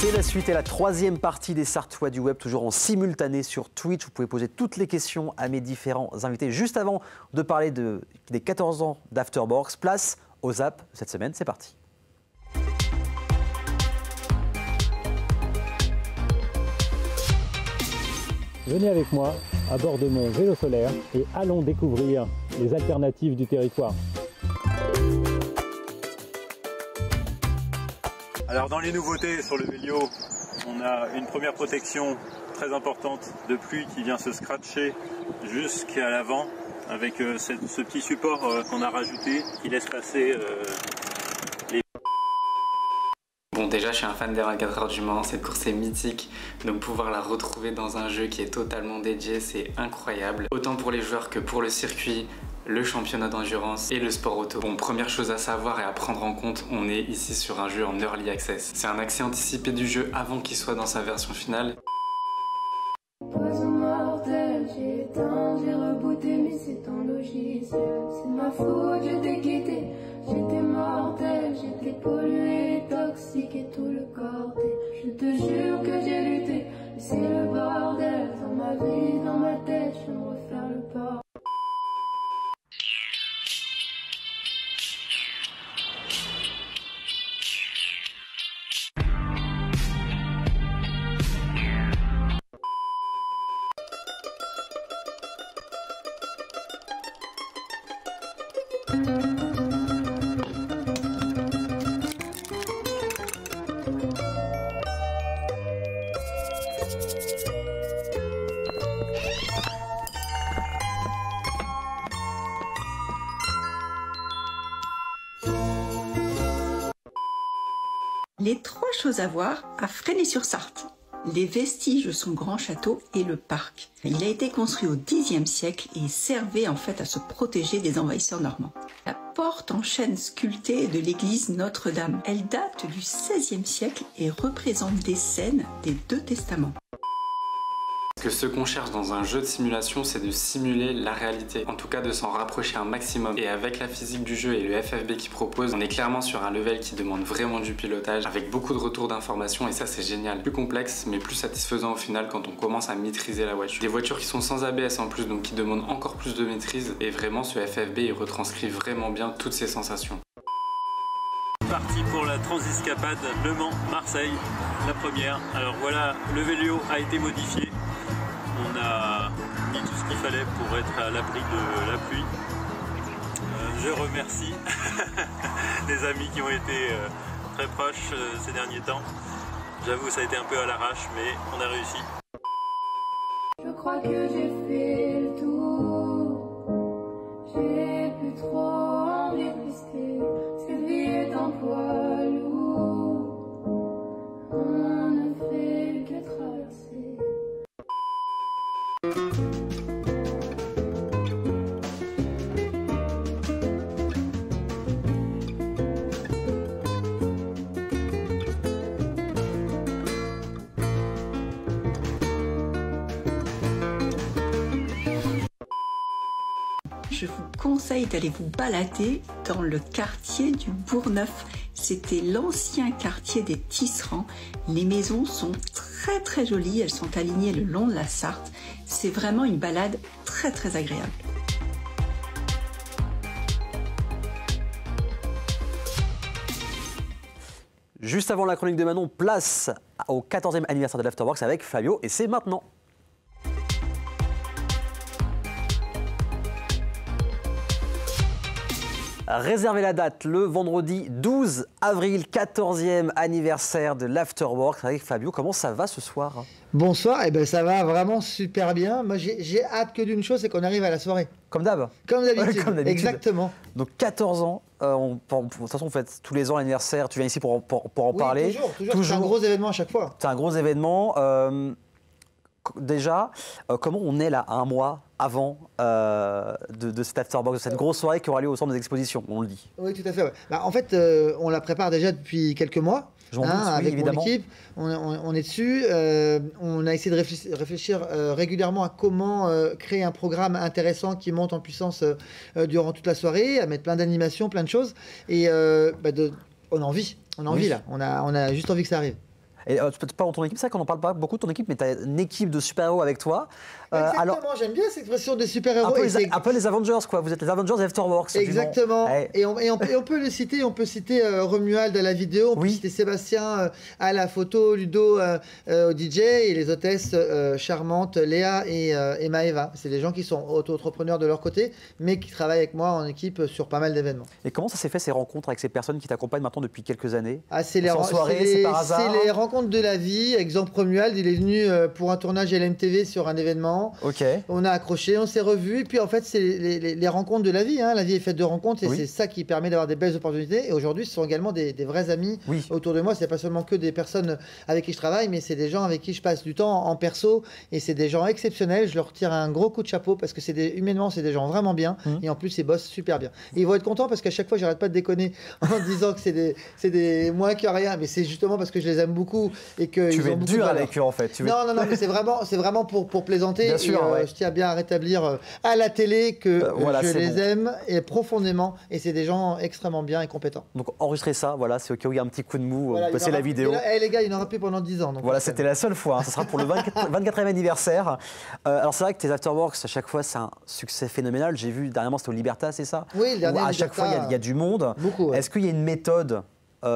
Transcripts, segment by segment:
C'est la suite et la troisième partie des Sartois du Web, toujours en simultané sur Twitch. Vous pouvez poser toutes les questions à mes différents invités. Juste avant de parler des 14 ans d'Afterworks, place au Zap cette semaine. C'est parti. Venez avec moi à bord de mon vélo solaire et allons découvrir les alternatives du territoire. Alors dans les nouveautés sur le Velio, on a une première protection très importante de pluie qui vient se scratcher jusqu'à l'avant avec ce petit support qu'on a rajouté qui laisse passer les... Bon, déjà je suis un fan des 24 heures du Mans, cette course est mythique, donc pouvoir la retrouver dans un jeu qui est totalement dédié, c'est incroyable. Autant pour les joueurs que pour le circuit, le championnat d'endurance et le sport auto. Bon, première chose à savoir et à prendre en compte, on est ici sur un jeu en early access. C'est un accès anticipé du jeu avant qu'il soit dans sa version finale. Poison mortel, j'ai éteint, j'ai rebooté, mais c'est ton logiciel. C'est ma faute, je t'ai quitté. J'étais mortel, j'étais pollué, toxique et tout le cortège. Je te jure que j'ai lutté, mais c'est le bordel. Dans ma vie, dans ma tête, je vais me refaire le port. Les trois choses à voir à Fresnay-sur-Sarthe. Les vestiges de son grand château et le parc. Il a été construit au Xe siècle et servait en fait à se protéger des envahisseurs normands. La porte en chêne sculptée de l'église Notre-Dame. Elle date du XVIe siècle et représente des scènes des deux testaments. Parce que ce qu'on cherche dans un jeu de simulation, c'est de simuler la réalité, en tout cas de s'en rapprocher un maximum. Et avec la physique du jeu et le FFB qui propose, on est clairement sur un level qui demande vraiment du pilotage, avec beaucoup de retours d'informations, et ça c'est génial. Plus complexe, mais plus satisfaisant au final quand on commence à maîtriser la voiture. Des voitures qui sont sans ABS en plus, donc qui demandent encore plus de maîtrise, et vraiment ce FFB il retranscrit vraiment bien toutes ces sensations. Parti pour la Transescapade Le Mans-Marseille, la première. Alors voilà, le Velio a été modifié. On a mis tout ce qu'il fallait pour être à l'abri de la pluie. Je remercie des amis qui ont été très proches ces derniers temps. J'avoue, ça a été un peu à l'arrache, mais on a réussi. Je crois que j'ai fait le tour. J'ai plus trop envie de rester. Cette vie est un poids lourd. On ne fait que traverser. Je vous conseille d'aller vous balader dans le quartier du Bourgneuf. C'était l'ancien quartier des Tisserands. Les maisons sont très jolies, elles sont alignées le long de la Sarthe. C'est vraiment une balade très agréable. Juste avant la chronique de Manon, place au 14e anniversaire de l'Afterworks avec Fabio, et c'est maintenant. Réservez la date, le vendredi 12 avril, 14e anniversaire de l'Afterworks avec Fabio. Comment ça va ce soir? Bonsoir, et ben ça va vraiment super bien. Moi j'ai hâte que d'une chose, c'est qu'on arrive à la soirée. Comme d'hab. Comme d'habitude. Ouais, comme d'habitude. Exactement. Donc 14 ans, de toute façon on fête tous les ans l'anniversaire, tu viens ici pour en parler. Toujours. C'est un gros événement à chaque fois. C'est un gros événement. Déjà, comment on est là un mois avant de cet Afterworks, de cette grosse soirée qui aura lieu au centre des expositions, on le dit? Oui, tout à fait. Ouais. Bah, en fait, on la prépare déjà depuis quelques mois. Avec mon équipe, on est dessus. On a essayé de réfléchir régulièrement à comment créer un programme intéressant qui monte en puissance durant toute la soirée, à mettre plein d'animations, plein de choses. Et on a envie. On a envie là. On a juste envie que ça arrive. Et tu peux pas dans ton équipe, c'est vrai qu'on n'en parle pas beaucoup de ton équipe, mais tu as une équipe de super-héros avec toi. Exactement, j'aime bien cette expression des super-héros. Un peu les Avengers, quoi. Vous êtes les Avengers Afterworks. Exactement. Et on peut le citer, on peut citer Romuald à la vidéo, on peut citer Sébastien à la photo, Ludo au DJ et les hôtesses charmantes Léa et Maëva. C'est des gens qui sont auto-entrepreneurs de leur côté, mais qui travaillent avec moi en équipe sur pas mal d'événements. Et comment ça s'est fait ces rencontres avec ces personnes qui t'accompagnent maintenant depuis quelques années? C'est les rencontres de la vie. Exemple Romuald, il est venu pour un tournage LMTV sur un événement. On a accroché, on s'est revus. Et puis en fait, c'est les rencontres de la vie. Hein. La vie est faite de rencontres et c'est ça qui permet d'avoir des belles opportunités. Et aujourd'hui, ce sont également des vrais amis autour de moi. C'est pas seulement que des personnes avec qui je travaille, mais c'est des gens avec qui je passe du temps en perso. Et c'est des gens exceptionnels. Je leur tire un gros coup de chapeau parce que humainement, c'est des gens vraiment bien. Et en plus, ils bossent super bien. Et ils vont être contents parce qu'à chaque fois, j'arrête pas de déconner en disant que c'est des moins que rien. Mais c'est justement parce que je les aime beaucoup et que tu es dur avec eux en fait. Non, mais c'est vraiment pour plaisanter. Bien sûr, je tiens bien à rétablir à la télé que je les aime et profondément. Et c'est des gens extrêmement bien et compétents. Donc enregistrez ça, voilà, c'est au cas où il y a un petit coup de mou, passez la vidéo. Les gars, il n'en aura plus pendant 10 ans. Donc voilà, c'était la seule fois. Ça sera pour le 24e anniversaire. Alors c'est vrai que tes Afterworks, à chaque fois, c'est un succès phénoménal. J'ai vu dernièrement, c'était au Libertas, c'est ça? Oui, le dernier à chaque fois, il y a du monde. Beaucoup. Est-ce qu'il y a une méthode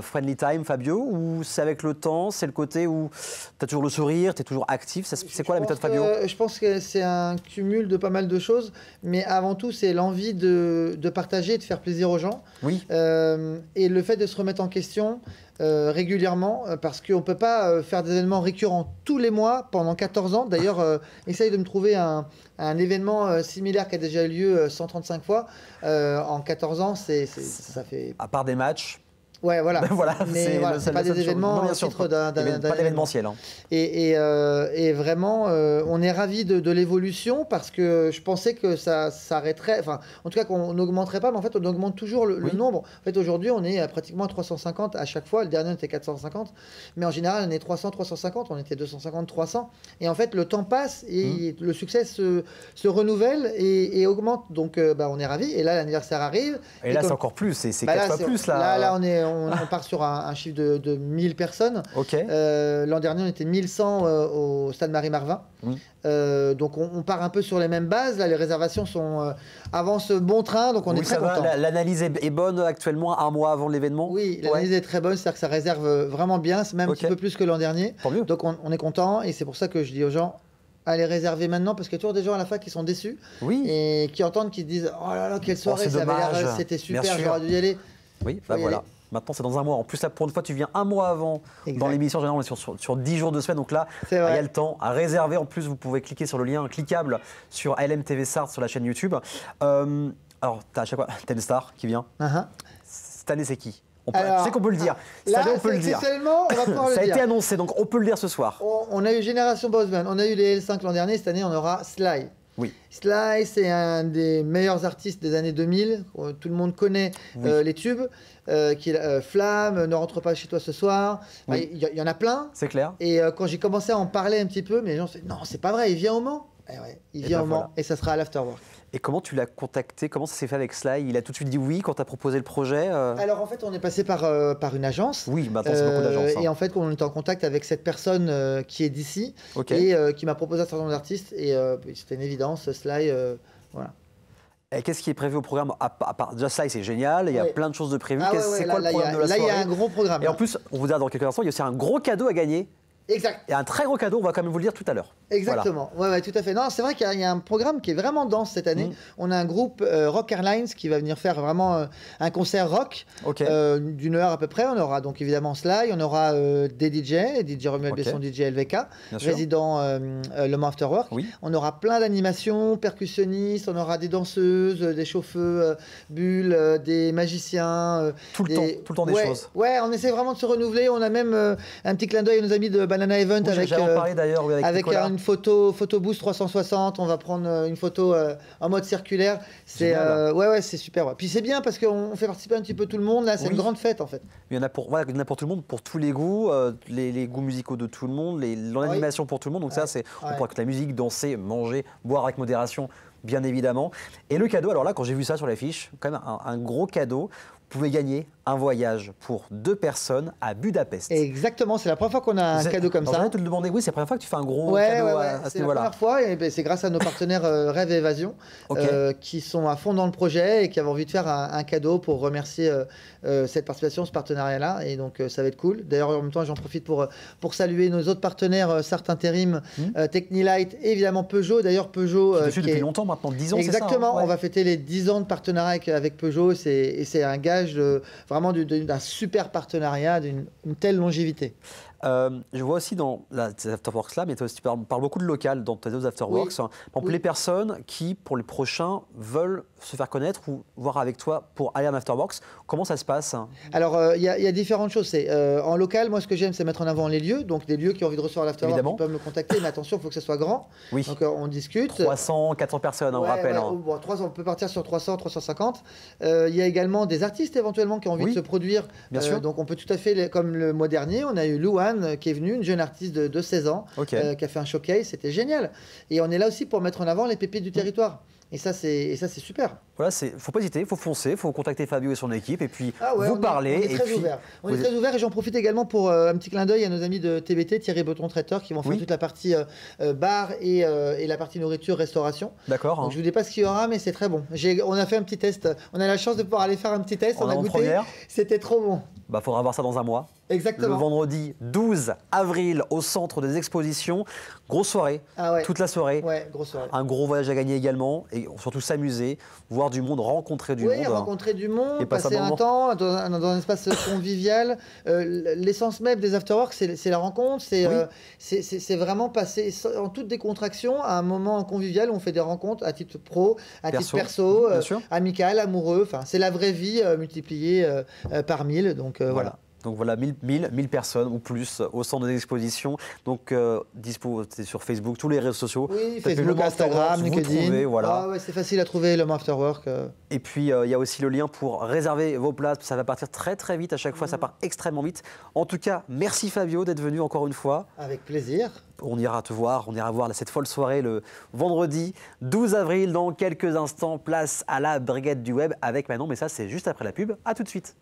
Friendly Time, Fabio, ou c'est avec le temps, c'est le côté où tu as toujours le sourire, tu es toujours actif? C'est quoi la méthode, Fabio? Je pense que c'est un cumul de pas mal de choses, mais avant tout, c'est l'envie de partager et de faire plaisir aux gens. Oui. Et le fait de se remettre en question régulièrement, parce qu'on ne peut pas faire des événements récurrents tous les mois pendant 14 ans. D'ailleurs, essaye de me trouver un événement similaire qui a déjà eu lieu 135 fois. En 14 ans, ça fait... À part des matchs. Ouais, voilà. Mais voilà, c'est pas des événements au titre d'un pas d'événementiel. Hein. Et vraiment, on est ravis de l'évolution parce que je pensais que ça s'arrêterait, enfin, en tout cas qu'on n'augmenterait pas, mais en fait, on augmente toujours le nombre. En fait, aujourd'hui, on est pratiquement à 350 à chaque fois. Le dernier, on était 450. Mais en général, on est 300, 350. On était 250, 300. Et en fait, le temps passe et le succès se renouvelle et augmente. Donc, on est ravis. Et là, l'anniversaire arrive. Et là, c'est encore plus. C'est 4 fois plus. Là, on part sur un chiffre de 1000 personnes. L'an dernier, on était 1100 au Stade Marie-Marvin. Donc on part un peu sur les mêmes bases. Là, les réservations avancent bon train, donc on est très content. L'analyse est bonne actuellement, un mois avant l'événement? Oui, l'analyse est très bonne, c'est-à-dire que ça réserve vraiment bien, c'est même un petit peu plus que l'an dernier. Donc on est content et c'est pour ça que je dis aux gens, allez réserver maintenant, parce qu'il y a toujours des gens à la fin qui sont déçus et qui entendent, qui disent « Oh là là, quelle soirée, c'était super, j'aurais dû y aller ». Oui, voilà. Maintenant, c'est dans un mois. En plus, là, pour une fois, tu viens un mois avant dans l'émission. Généralement, on est sur 10 jours de semaine. Donc là, il y a le temps à réserver. En plus, vous pouvez cliquer sur le lien cliquable sur LMTV Sarthe sur la chaîne YouTube. Alors, à chaque fois, t'as une star qui vient. Cette année, c'est qui? C'est qu'on peut le dire. Cette année, on peut le dire. On va pouvoir le dire. Ça a été annoncé, donc on peut le dire ce soir. On a eu Génération Boss Band, on a eu les L5 l'an dernier. Cette année, on aura Sly. Oui. Sly, c'est un des meilleurs artistes des années 2000. Tout le monde connaît les tubes. Qui est Flamme, Ne rentre pas chez toi ce soir. Il y en a plein. C'est clair. Et quand j'ai commencé à en parler un petit peu, mais les gens se disent non, c'est pas vrai, il vient au Mans. Il vient au Mans et ça sera à l'Afterwork. Et comment tu l'as contacté? Comment ça s'est fait avec Sly? Il a tout de suite dit oui quand tu as proposé le projet? Alors en fait, on est passé par une agence. Oui, maintenant c'est beaucoup d'agences. Et en fait, on est en contact avec cette personne qui est d'ici et qui m'a proposé un certain nombre d'artistes. Et c'était une évidence, Sly, voilà. Et qu'est-ce qui est prévu au programme? Déjà Sly, c'est génial, il y a plein de choses de prévues. C'est quoi le programme de la soirée? Là, il y a un gros programme. Et en plus, on vous dira dans quelques instants, il y a aussi un gros cadeau à gagner. Exact. Et un très gros cadeau, on va quand même vous le dire tout à l'heure. Exactement, ouais, tout à fait. Non, c'est vrai qu'il y a un programme qui est vraiment dense cette année. On a un groupe Rock Airlines qui va venir faire vraiment un concert rock d'une heure à peu près. On aura donc évidemment Sly, on aura des DJ Romuald Besson, DJ LVK, résident Le Mans Afterwork. On aura plein d'animations, percussionnistes, on aura des danseuses, des chauffeurs, bulles, des magiciens. Tout le temps des choses. Ouais, on essaie vraiment de se renouveler. On a même un petit clin d'œil à nos amis de Banana Event avec une photo boost 360. On va prendre une photo en mode circulaire. C'est c'est super. Puis c'est bien parce qu'on fait participer un petit peu tout le monde. Là, c'est une grande fête en fait. Il y en a pour tout le monde, pour tous les goûts, les goûts musicaux de tout le monde, l'animation pour tout le monde. Donc ça, on pourra écouter la musique, danser, manger, boire avec modération, bien évidemment. Et le cadeau, alors là, quand j'ai vu ça sur l'affiche, quand même un gros cadeau. Vous pouvez gagner un voyage pour 2 personnes à Budapest. Exactement, c'est la première fois qu'on a un cadeau comme ça. J'allais te le demander, oui, c'est la première fois que tu fais un gros cadeau à ce niveau-là. C'est la première fois, et c'est grâce à nos partenaires Rêve et Évasion, qui sont à fond dans le projet et qui avaient envie de faire un cadeau pour remercier cette participation, ce partenariat-là. Et donc, ça va être cool. D'ailleurs, en même temps, j'en profite pour saluer nos autres partenaires, Sart Intérim, Technilight, et évidemment Peugeot. D'ailleurs, Peugeot... depuis longtemps maintenant, 10 ans, c'est ça. Exactement, on va fêter les 10 ans de partenariat avec Peugeot, et c'est un gage vraiment d'un super partenariat, d'une telle longévité. Je vois aussi dans ces Afterworks là, mais tu parles beaucoup de local dans tes autres Afterworks. Oui. Pour les personnes qui, pour les prochains, veulent se faire connaître ou voir avec toi pour aller en Afterworks, comment ça se passe? Alors, il y a différentes choses. En local, moi, ce que j'aime, c'est mettre en avant les lieux. Donc, des lieux qui ont envie de recevoir l'Afterworks, qui peuvent me contacter. Mais attention, il faut que ce soit grand. Oui. Donc, on discute. 300, 400 personnes, on rappelle. Bon, on peut partir sur 300, 350. Il y a également des artistes, éventuellement, qui ont envie de se produire. Bien sûr. Donc, on peut tout à fait, comme le mois dernier, on a eu Louane qui est venue, une jeune artiste de 16 ans, qui a fait un showcase. C'était génial. Et on est là aussi pour mettre en avant les pépites du territoire. Et ça, c'est super. Voilà, faut pas hésiter, il faut foncer, il faut contacter Fabio et son équipe et puis vous parler. On est très ouvert. On est très ouvert et j'en profite également pour un petit clin d'œil à nos amis de TBT, Thierry Breton Traiteur, qui vont faire toute la partie bar et la partie nourriture, restauration. D'accord. Donc je vous dis pas ce qu'il y aura, mais c'est très bon. On a fait un petit test. On a la chance de pouvoir aller faire un petit test. On a goûté. C'était trop bon. Bah, faudra voir ça dans un mois. Exactement. Le vendredi 12 avril au centre des expositions. Grosse soirée, toute la soirée. Ouais, grosse soirée. Un gros voyage à gagner également et surtout s'amuser, voir du monde, rencontrer du monde. Oui, rencontrer du monde, passer un temps dans un espace convivial. L'essence même des Afterworks, c'est la rencontre, c'est vraiment passer en toute décontraction à un moment convivial où on fait des rencontres à titre pro, à titre perso, amical, amoureux. Enfin, c'est la vraie vie multipliée par 1000. Donc voilà. Donc voilà, 1000 personnes ou plus au centre des expositions. Donc dispo sur Facebook, tous les réseaux sociaux. Oui, Facebook, Instagram, LinkedIn. Voilà. C'est facile à trouver, le Afterwork. Et puis il y a aussi le lien pour réserver vos places. Ça va partir très très vite. À chaque fois, ça part extrêmement vite. En tout cas, merci Fabio d'être venu encore une fois. Avec plaisir. On ira te voir, on ira voir cette folle soirée le vendredi 12 avril. Dans quelques instants, place à la Brigade du Web avec Manon. Mais ça, c'est juste après la pub. À tout de suite.